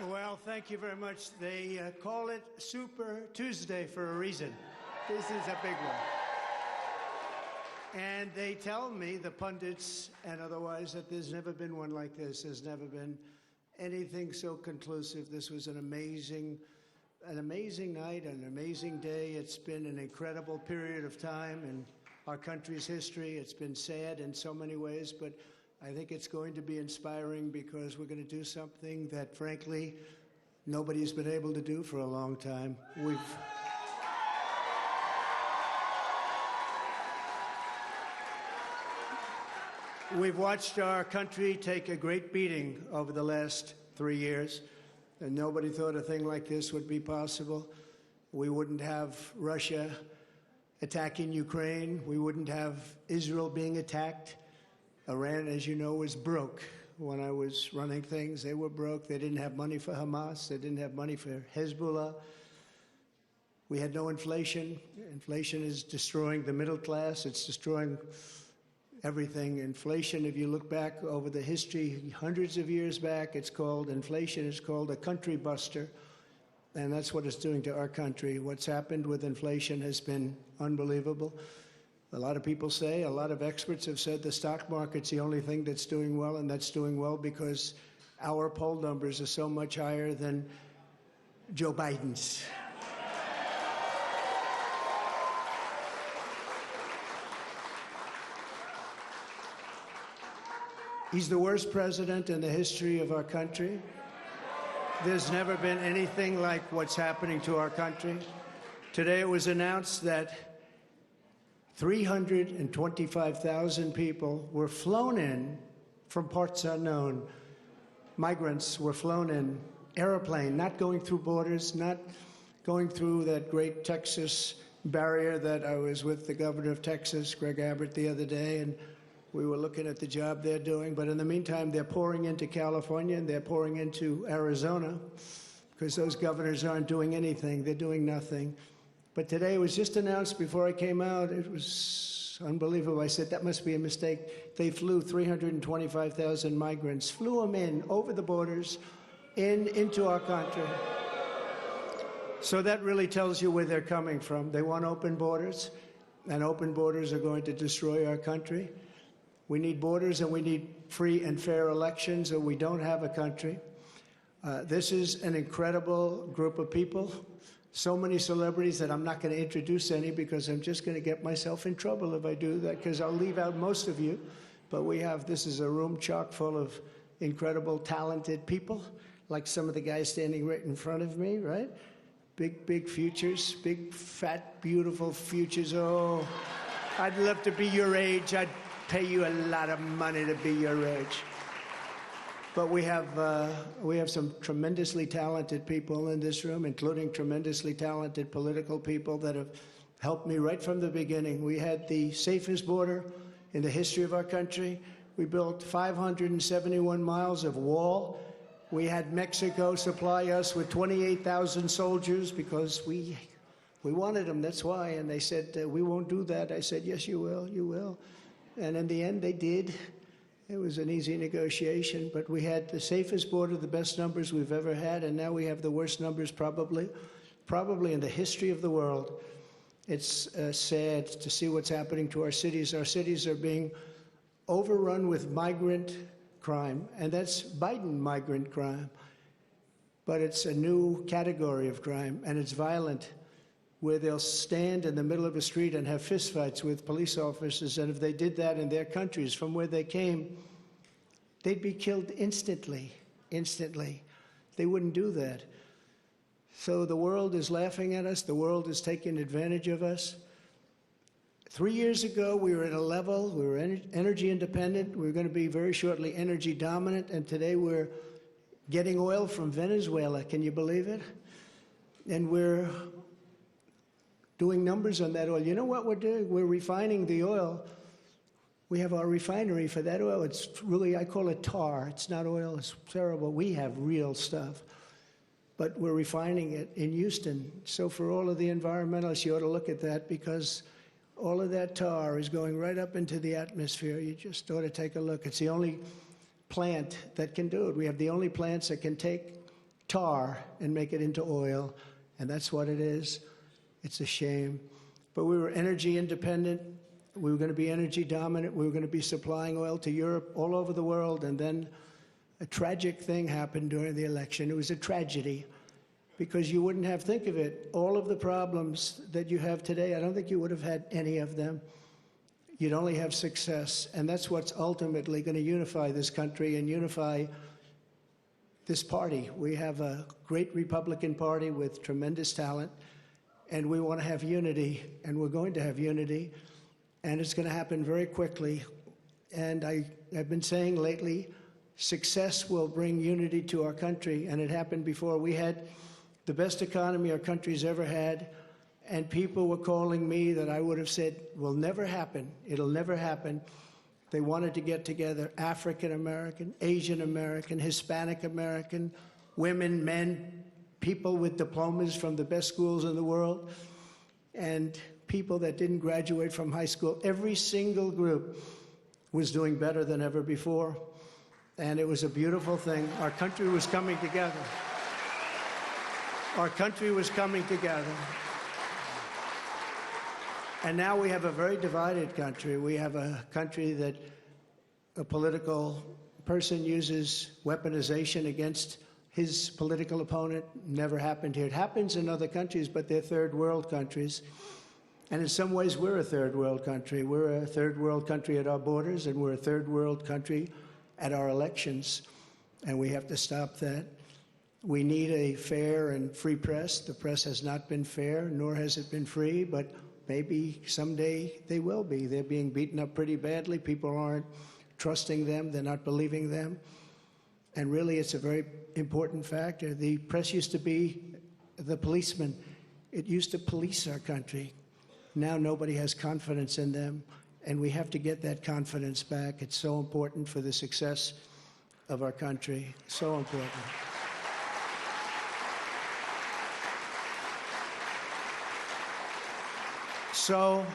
Well, thank you very much. They call it Super Tuesday for a reason. This is a big one. And they tell me, the pundits and otherwise, that there's never been one like this. There's never been anything so conclusive. This was an amazing night, an amazing day. It's been an incredible period of time in our country's history. It's been sad in so many ways, but I think it's going to be inspiring because we're going to do something that, frankly, nobody's been able to do for a long time. We've watched our country take a great beating over the last 3 years, and nobody thought a thing like this would be possible. We wouldn't have Russia attacking Ukraine. We wouldn't have Israel being attacked. Iran, as you know, was broke. When I was running things, they were broke. They didn't have money for Hamas. They didn't have money for Hezbollah. We had no inflation. Inflation is destroying the middle class. It's destroying everything. Inflation, if you look back over the history, hundreds of years back, inflation is called a country buster. And that's what it's doing to our country. What's happened with inflation has been unbelievable. A lot of people say, a lot of experts have said the stock market's the only thing that's doing well, and that's doing well because our poll numbers are so much higher than Joe Biden's. He's the worst president in the history of our country. There's never been anything like what's happening to our country. Today it was announced that 325,000 people were flown in from parts unknown. Migrants were flown in, airplane, not going through borders, not going through that great Texas barrier that I was with the governor of Texas, Greg Abbott, the other day, and we were looking at the job they're doing. But in the meantime, they're pouring into California and they're pouring into Arizona because those governors aren't doing anything. They're doing nothing. But today it was just announced before I came out. It was unbelievable. I said, that must be a mistake. They flew 325,000 migrants, flew them in over the borders into our country. So that really tells you where they're coming from. They want open borders, and open borders are going to destroy our country. We need borders and we need free and fair elections, or we don't have a country. This is an incredible group of people. So many celebrities that I'm not going to introduce any because I'm just going to get myself in trouble if I do that, because I'll leave out most of you. But this is a room chock full of incredible, talented people, like some of the guys standing right in front of me, right? Big futures, big, fat, beautiful futures. Oh, I'd love to be your age. I'd pay you a lot of money to be your age. But we have some tremendously talented people in this room, including tremendously talented political people that have helped me right from the beginning. We had the safest border in the history of our country. We built 571 miles of wall. We had Mexico supply us with 28,000 soldiers because we wanted them, that's why. And they said, we won't do that. I said, yes, you will, you will. And in the end, they did. It was an easy negotiation, but we had the safest border, the best numbers we've ever had, and now we have the worst numbers probably in the history of the world. It's sad to see what's happening to our cities. Our cities are being overrun with migrant crime, and that's Biden migrant crime. But it's a new category of crime, and it's violent, where they'll stand in the middle of a street and have fistfights with police officers, and if they did that in their countries from where they came, they'd be killed instantly. They wouldn't do that. So the world is laughing at us. The world is taking advantage of us. 3 years ago, we were at a level, we were energy independent. We were going to be very shortly energy dominant, and today we're getting oil from Venezuela. Can you believe it? And we're doing numbers on that oil. You know what we're doing? We're refining the oil. We have our refinery for that oil. It's really, I call it tar. It's not oil. It's terrible. We have real stuff. But we're refining it in Houston. So for all of the environmentalists, you ought to look at that, because all of that tar is going right up into the atmosphere. You just ought to take a look. It's the only plant that can do it. We have the only plants that can take tar and make it into oil, and that's what it is. It's a shame. But we were energy independent. We were going to be energy dominant. We were going to be supplying oil to Europe, all over the world, and then a tragic thing happened during the election. It was a tragedy, because you wouldn't have, think of it, all of the problems that you have today, I don't think you would have had any of them. You'd only have success, and that's what's ultimately going to unify this country and unify this party. We have a great Republican Party with tremendous talent, and we want to have unity, and we're going to have unity, and it's going to happen very quickly. And I've been saying lately, success will bring unity to our country, and it happened before. We had the best economy our country's ever had, and people were calling me that I would have said will never happen. It'll never happen. They wanted to get together, African American, Asian American, Hispanic American, women, men, people with diplomas from the best schools in the world, and people that didn't graduate from high school. Every single group was doing better than ever before, and it was a beautiful thing. Our country was coming together. Our country was coming together. And now we have a very divided country. We have a country that a political person uses weaponization against his political opponent. Never happened here. It happens in other countries, but they're third world countries. And in some ways, we're a third world country. We're a third world country at our borders, and we're a third world country at our elections. And we have to stop that. We need a fair and free press. The press has not been fair, nor has it been free, but maybe someday they will be. They're being beaten up pretty badly. People aren't trusting them. They're not believing them. And really, it's a very important factor. The press used to be the policeman. It used to police our country. Now nobody has confidence in them, and we have to get that confidence back. It's so important for the success of our country. So important. So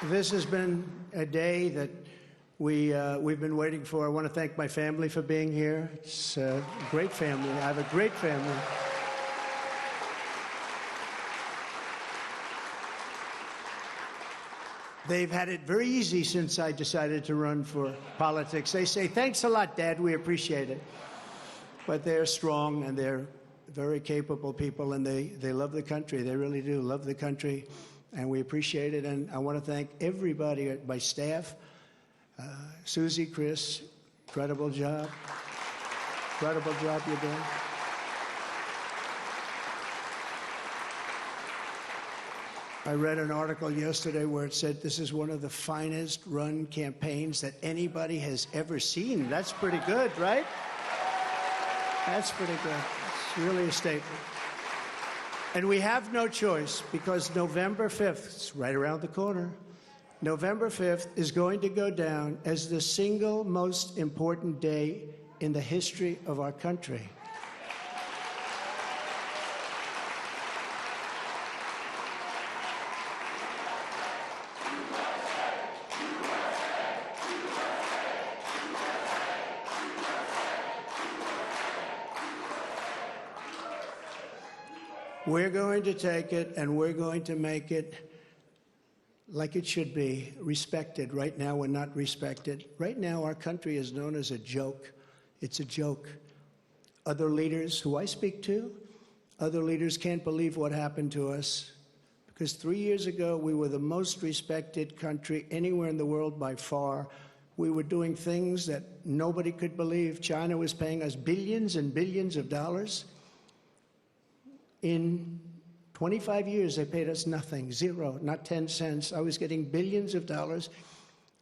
this has been a day that we've been waiting for. I want to thank my family for being here. It's a great family. I have a great family. They've had it very easy since I decided to run for politics. They say, thanks a lot, Dad, we appreciate it. But they're strong, and they're very capable people, and they love the country. They really do love the country, and we appreciate it. And I want to thank everybody at my staff. Susie, Chris, incredible job. Incredible job you're doing. I read an article yesterday where it said this is one of the finest run campaigns that anybody has ever seen. That's pretty good, right? That's pretty good. It's really a statement. And we have no choice, because November 5th, it's right around the corner, November 5th is going to go down as the single most important day in the history of our country. We're going to take it, and we're going to make it like it should be, respected. Right now, we're not respected. Right now, our country is known as a joke. It's a joke. Other leaders who I speak to, other leaders can't believe what happened to us, because 3 years ago, we were the most respected country anywhere in the world by far. We were doing things that nobody could believe. China was paying us billions and billions of dollars. In 25 years, they paid us nothing, zero, not 10 cents. I was getting billions of dollars,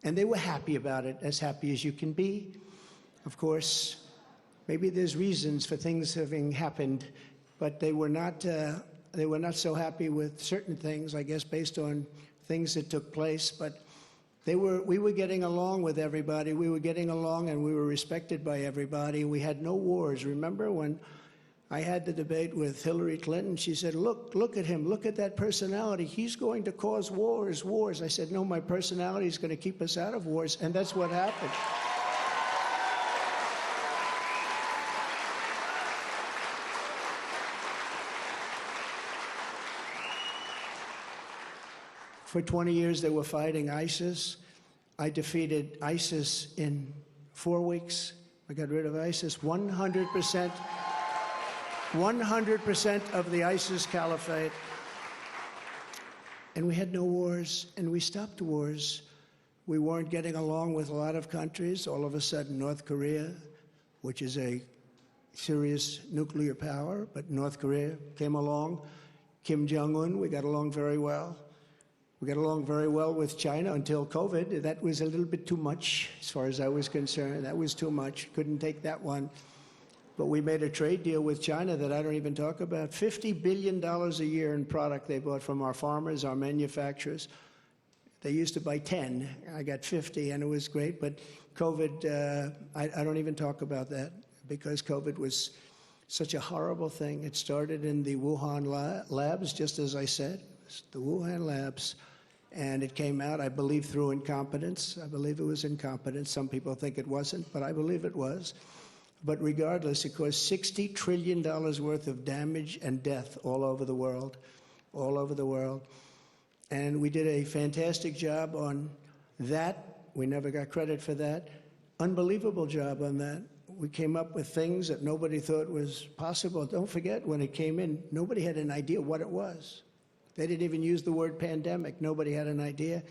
and they were happy about it, as happy as you can be. Of course, maybe there's reasons for things having happened, but they were not so happy with certain things, I guess, based on things that took place. But we were getting along with everybody. We were getting along, and we were respected by everybody. We had no wars. Remember when I had the debate with Hillary Clinton? She said, look at him, look at that personality. He's going to cause wars. I said, no, my personality is going to keep us out of wars, and that's what happened. For 20 years, they were fighting ISIS. I defeated ISIS in 4 weeks. I got rid of ISIS. 100% of the ISIS caliphate. And we had no wars, and we stopped wars. We weren't getting along with a lot of countries. All of a sudden, North Korea, which is a serious nuclear power, but North Korea came along. Kim Jong-un, we got along very well. We got along very well with China until COVID. That was a little bit too much, as far as I was concerned. That was too much. Couldn't take that one. But we made a trade deal with China that I don't even talk about. $50 billion a year in product they bought from our farmers, our manufacturers. They used to buy 10. I got 50, and it was great. But COVID, I don't even talk about that, because COVID was such a horrible thing. It started in the Wuhan labs, just as I said, the Wuhan labs. And it came out, I believe, through incompetence. I believe it was incompetence. Some people think it wasn't, but I believe it was. But regardless, it caused $60 trillion worth of damage and death all over the world, all over the world. And we did a fantastic job on that. We never got credit for that. Unbelievable job on that. We came up with things that nobody thought was possible. Don't forget, when it came in, nobody had an idea what it was. They didn't even use the word pandemic. Nobody had an idea.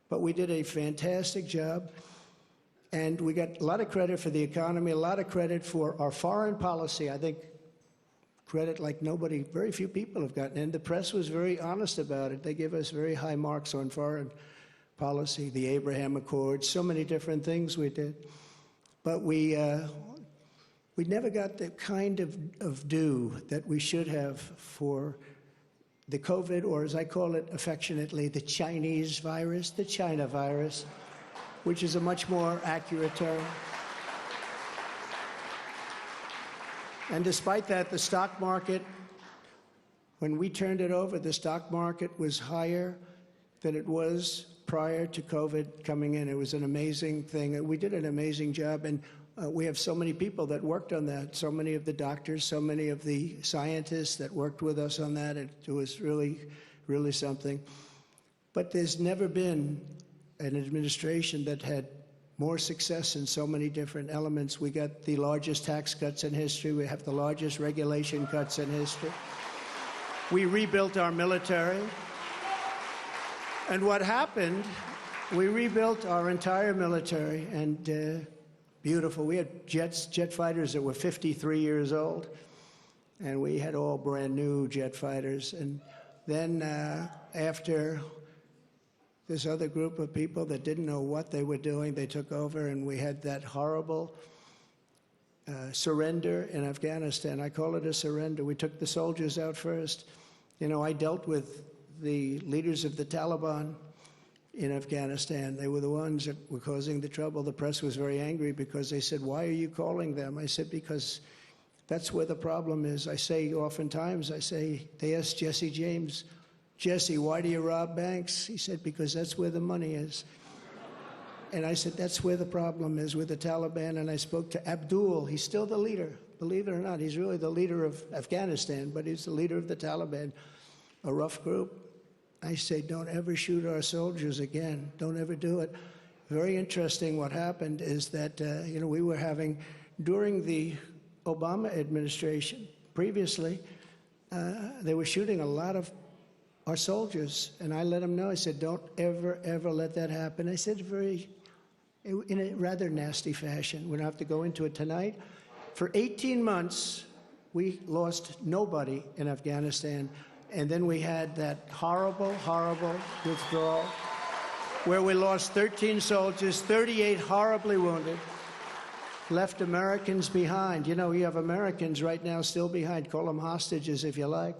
But we did a fantastic job. And we got a lot of credit for the economy, a lot of credit for our foreign policy. I think credit like nobody, very few people have gotten. And the press was very honest about it. They gave us very high marks on foreign policy, the Abraham Accords, so many different things we did. But we never got the kind of due that we should have for the COVID, or as I call it affectionately, the Chinese virus, the China virus, which is a much more accurate term. And despite that, the stock market, when we turned it over, the stock market was higher than it was prior to COVID coming in. It was an amazing thing. We did an amazing job, and we have so many people that worked on that, so many of the doctors, so many of the scientists that worked with us on that. It was really, really something. But there's never been an administration that had more success in so many different elements. We got the largest tax cuts in history. We have the largest regulation cuts in history. We rebuilt our military. And what happened, we rebuilt our entire military, and beautiful. We had jet fighters that were 53 years old, and we had all brand new jet fighters. And then after this other group of people that didn't know what they were doing, they took over, and we had that horrible surrender in Afghanistan. I call it a surrender. We took the soldiers out first. You know, I dealt with the leaders of the Taliban in Afghanistan. They were the ones that were causing the trouble. The press was very angry because they said, "Why are you calling them?" I said, "Because that's where the problem is." I say oftentimes, they asked Jesse James, "Jesse, why do you rob banks?" He said, "Because that's where the money is." And I said, that's where the problem is, with the Taliban. And I spoke to Abdul. He's still the leader. Believe it or not, he's really the leader of Afghanistan, but he's the leader of the Taliban, a rough group. I say, don't ever shoot our soldiers again. Don't ever do it. Very interesting what happened is that, we were having, during the Obama administration, previously, they were shooting a lot of our soldiers. And I let them know, I said, don't ever, ever let that happen. I said in a rather nasty fashion. We don't have to go into it tonight. For 18 months, we lost nobody in Afghanistan. And then we had that horrible, horrible withdrawal where we lost 13 soldiers, 38 horribly wounded, left Americans behind. You know, you have Americans right now still behind. Call them hostages if you like.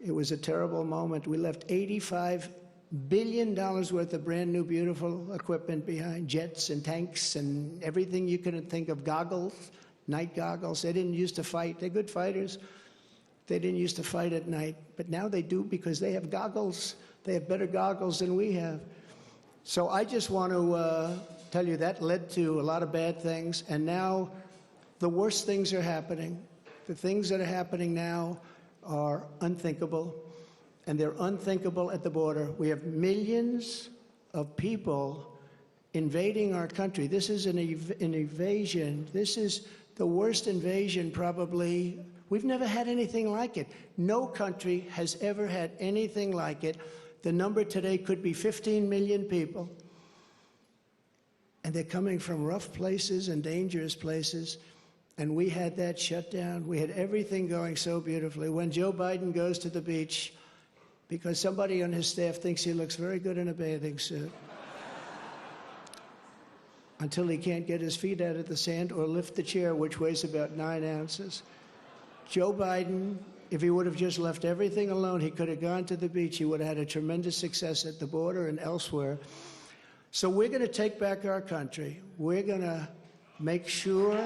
It was a terrible moment. We left $85 billion worth of brand new, beautiful equipment behind, jets and tanks and everything you could think of, goggles, night goggles. They didn't used to fight. They're good fighters. They didn't used to fight at night, but now they do because they have goggles. They have better goggles than we have. So I just want to tell you that led to a lot of bad things, and now the worst things are happening. The things that are happening now are unthinkable, and they're unthinkable at the border. We have millions of people invading our country. This is an invasion. This is the worst invasion probably. We've never had anything like it. No country has ever had anything like it. The number today could be 15 million people. And they're coming from rough places and dangerous places. And we had that shut down. We had everything going so beautifully. When Joe Biden goes to the beach, because somebody on his staff thinks he looks very good in a bathing suit, until he can't get his feet out of the sand or lift the chair, which weighs about 9 ounces. Joe Biden, if he would have just left everything alone, he could have gone to the beach. He would have had a tremendous success at the border and elsewhere. So we're going to take back our country. We're going to make sure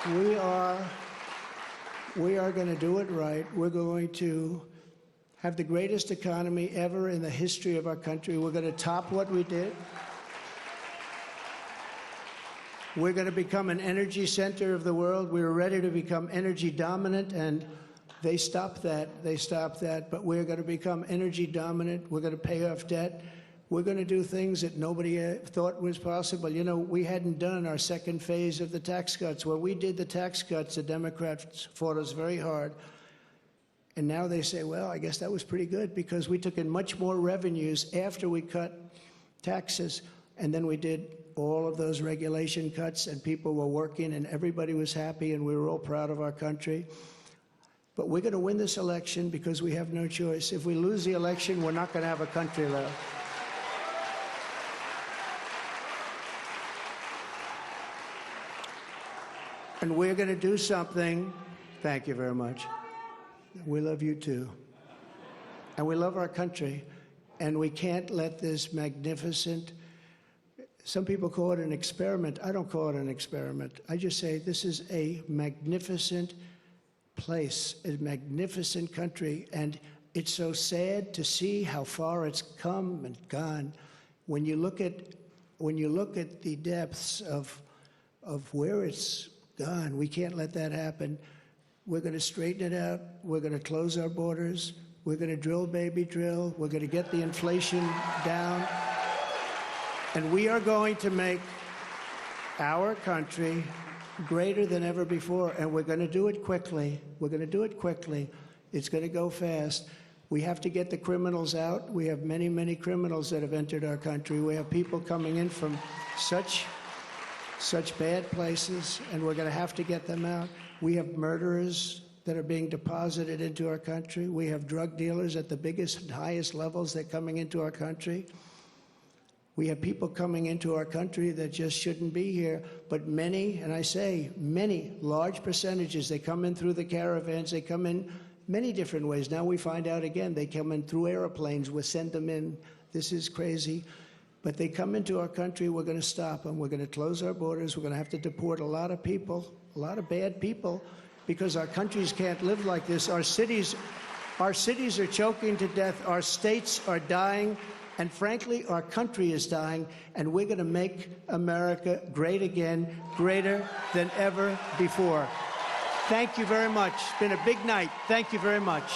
we are going to do it right. We're going to have the greatest economy ever in the history of our country. We're going to top what we did. We're going to become an energy center of the world. We were ready to become energy dominant, and they stopped that. They stopped that. But we're going to become energy dominant. We're going to pay off debt. We're going to do things that nobody thought was possible. You know, we hadn't done our second phase of the tax cuts. When we did the tax cuts, the Democrats fought us very hard. And now they say, well, I guess that was pretty good because we took in much more revenues after we cut taxes. And then we did all of those regulation cuts, and people were working, and everybody was happy, and we were all proud of our country. But we're going to win this election because we have no choice. If we lose the election, we're not going to have a country left. And we're going to do something. Thank you very much. We love you too. And we love our country. And we can't let this magnificent, some people call it an experiment. I don't call it an experiment. I just say this is a magnificent place, a magnificent country. And it's so sad to see how far it's come and gone. When you look at the depths of where it's gone, we can't let that happen. We're going to straighten it out. We're going to close our borders. We're going to drill, baby, drill. We're going to get the inflation down. And we are going to make our country greater than ever before. And we're going to do it quickly. We're going to do it quickly. It's going to go fast. We have to get the criminals out. We have many, many criminals that have entered our country. We have people coming in from such bad places, and we're going to have to get them out. We have murderers that are being deposited into our country. We have drug dealers at the biggest and highest levels that are coming into our country. We have people coming into our country that just shouldn't be here. But many, and I say many, large percentages, they come in through the caravans. They come in many different ways. Now we find out again, they come in through airplanes. We send them in. This is crazy. But they come into our country, we're going to stop them. We're going to close our borders. We're going to have to deport a lot of people, a lot of bad people, because our countries can't live like this. Our cities are choking to death. Our states are dying. And frankly, our country is dying. And we're going to make America great again, greater than ever before. Thank you very much. It's been a big night. Thank you very much.